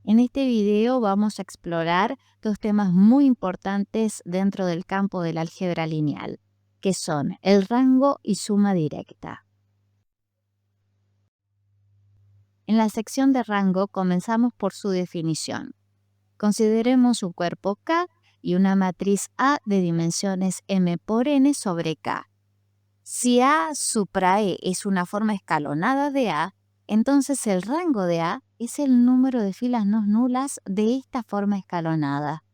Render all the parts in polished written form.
En este video vamos a explorar dos temas muy importantes dentro del campo del álgebra lineal, que son el rango y suma directa. En la sección de rango comenzamos por su definición. Consideremos un cuerpo K y una matriz A de dimensiones m por n sobre K. Si A supra E es una forma escalonada de A, entonces el rango de A es el número de filas no nulas de esta forma escalonada.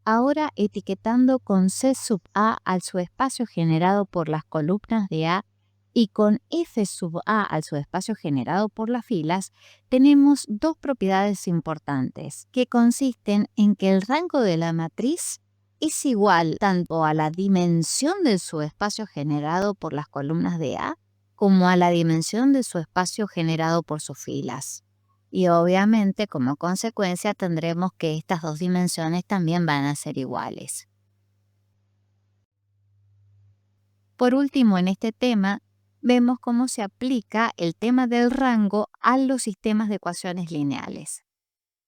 Ahora etiquetando con C sub A al subespacio generado por las columnas de A y con F sub A al subespacio generado por las filas, tenemos dos propiedades importantes que consisten en que el rango de la matriz es igual tanto a la dimensión del subespacio generado por las columnas de A como a la dimensión del subespacio generado por sus filas. Y obviamente, como consecuencia, tendremos que estas dos dimensiones también van a ser iguales. Por último, en este tema, vemos cómo se aplica el tema del rango a los sistemas de ecuaciones lineales.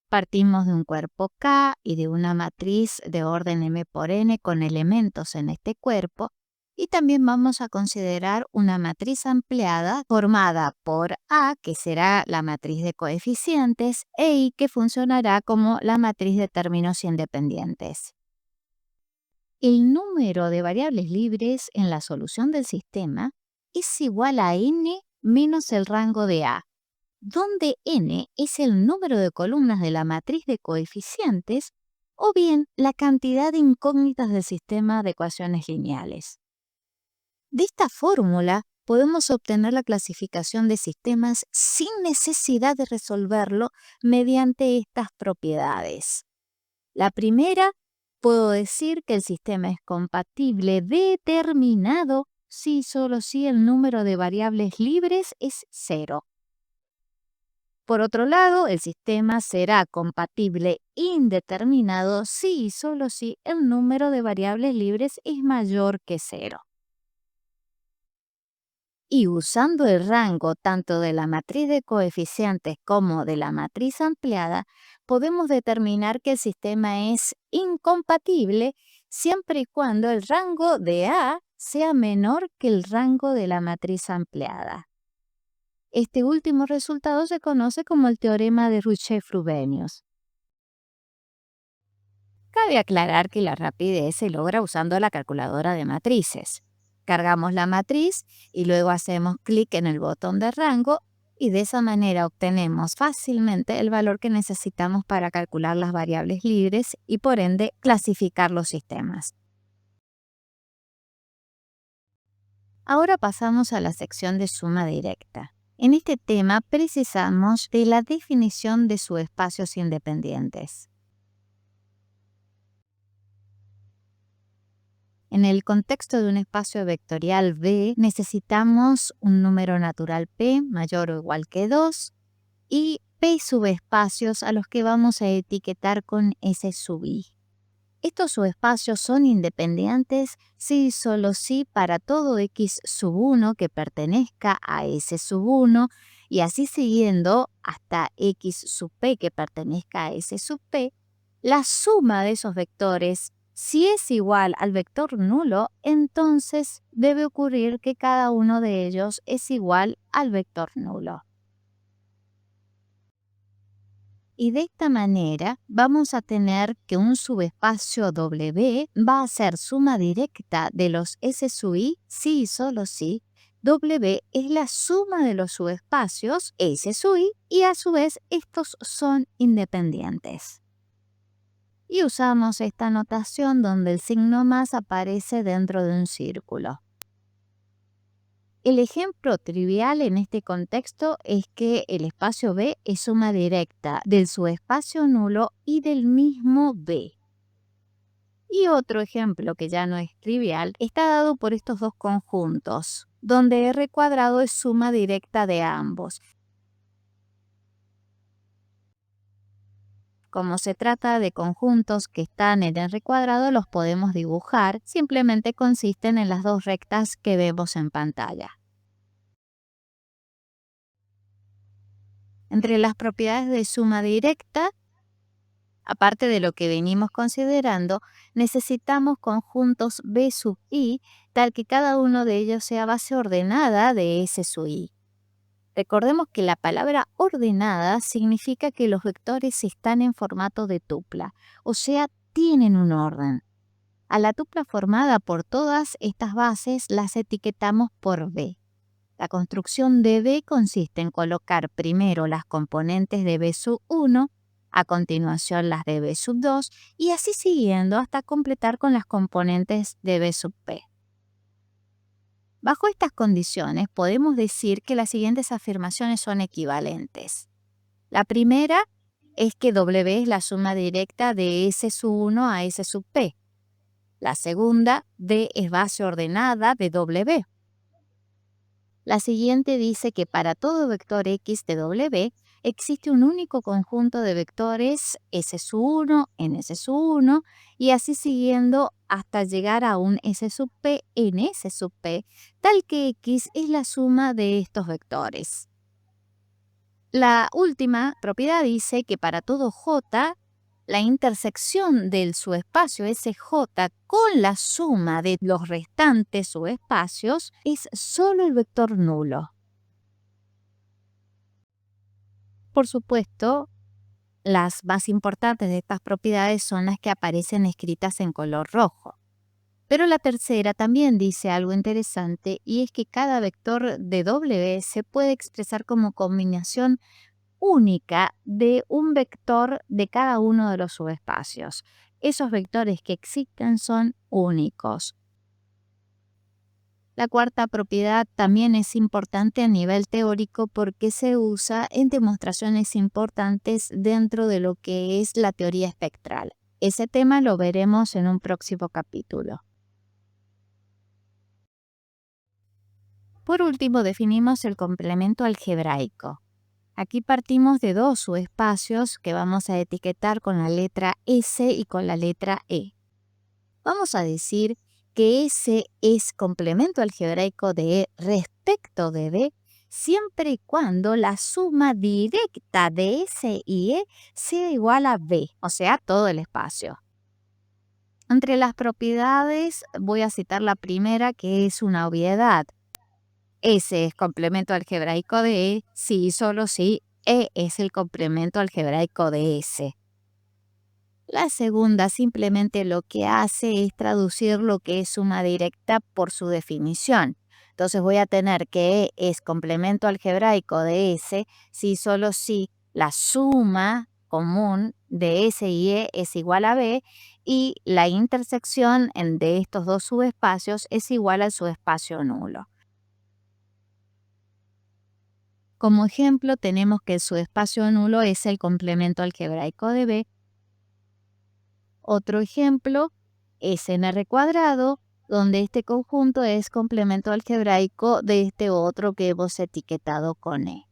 Partimos de un cuerpo K y de una matriz de orden m por n con elementos en este cuerpo, y también vamos a considerar una matriz ampliada formada por A, que será la matriz de coeficientes, e I, que funcionará como la matriz de términos independientes. El número de variables libres en la solución del sistema es igual a n menos el rango de A, donde n es el número de columnas de la matriz de coeficientes o bien la cantidad de incógnitas del sistema de ecuaciones lineales. De esta fórmula podemos obtener la clasificación de sistemas sin necesidad de resolverlo mediante estas propiedades. La primera, puedo decir que el sistema es compatible determinado si y solo si el número de variables libres es 0. Por otro lado, el sistema será compatible indeterminado si y solo si el número de variables libres es mayor que 0. Y usando el rango tanto de la matriz de coeficientes como de la matriz ampliada, podemos determinar que el sistema es incompatible siempre y cuando el rango de A sea menor que el rango de la matriz ampliada. Este último resultado se conoce como el teorema de Ricci-Frobenius. Cabe aclarar que la rapidez se logra usando la calculadora de matrices. Cargamos la matriz y luego hacemos clic en el botón de rango y de esa manera obtenemos fácilmente el valor que necesitamos para calcular las variables libres y por ende clasificar los sistemas. Ahora pasamos a la sección de suma directa. En este tema precisamos de la definición de subespacios independientes. En el contexto de un espacio vectorial V, necesitamos un número natural P mayor o igual que 2 y P subespacios a los que vamos a etiquetar con S sub I. Estos subespacios son independientes si y solo si para todo X sub 1 que pertenezca a S sub 1 y así siguiendo hasta X sub P que pertenezca a S sub P, la suma de esos vectores, si es igual al vector nulo, entonces debe ocurrir que cada uno de ellos es igual al vector nulo. Y de esta manera vamos a tener que un subespacio W va a ser suma directa de los S sub I si y solo si W es la suma de los subespacios S sub I y a su vez estos son independientes. Y usamos esta notación donde el signo más aparece dentro de un círculo. El ejemplo trivial en este contexto es que el espacio B es suma directa del subespacio nulo y del mismo B. Y otro ejemplo que ya no es trivial está dado por estos dos conjuntos, donde R cuadrado es suma directa de ambos. Como se trata de conjuntos que están en R cuadrado, los podemos dibujar, simplemente consisten en las dos rectas que vemos en pantalla. Entre las propiedades de suma directa, aparte de lo que venimos considerando, necesitamos conjuntos B sub i, tal que cada uno de ellos sea base ordenada de S sub i. Recordemos que la palabra ordenada significa que los vectores están en formato de tupla, o sea, tienen un orden. A la tupla formada por todas estas bases las etiquetamos por B. La construcción de B consiste en colocar primero las componentes de B sub 1, a continuación las de B sub 2 y así siguiendo hasta completar con las componentes de B sub P. Bajo estas condiciones podemos decir que las siguientes afirmaciones son equivalentes. La primera es que W es la suma directa de S sub 1 a S sub P. La segunda, D es base ordenada de W. La siguiente dice que para todo vector X de W existe un único conjunto de vectores S sub 1 en S sub 1 y así siguiendo hasta llegar a un S sub P en S sub P, tal que X es la suma de estos vectores. La última propiedad dice que para todo J, la intersección del subespacio SJ con la suma de los restantes subespacios es solo el vector nulo. Por supuesto, las más importantes de estas propiedades son las que aparecen escritas en color rojo. Pero la tercera también dice algo interesante y es que cada vector de W se puede expresar como combinación única de un vector de cada uno de los subespacios. Esos vectores que existen son únicos. La cuarta propiedad también es importante a nivel teórico porque se usa en demostraciones importantes dentro de lo que es la teoría espectral. Ese tema lo veremos en un próximo capítulo. Por último, definimos el complemento algebraico. Aquí partimos de dos subespacios que vamos a etiquetar con la letra S y con la letra E. Vamos a decir que S es complemento algebraico de E respecto de B siempre y cuando la suma directa de S y E sea igual a B, o sea, todo el espacio. Entre las propiedades voy a citar la primera, que es una obviedad. S es complemento algebraico de E si y solo si E es el complemento algebraico de S. La segunda simplemente lo que hace es traducir lo que es suma directa por su definición. Entonces voy a tener que E es complemento algebraico de S si y solo si la suma común de S y E es igual a B y la intersección de estos dos subespacios es igual al subespacio nulo. Como ejemplo, tenemos que el subespacio nulo es el complemento algebraico de B. Otro ejemplo es en R cuadrado, donde este conjunto es complemento algebraico de este otro que hemos etiquetado con E.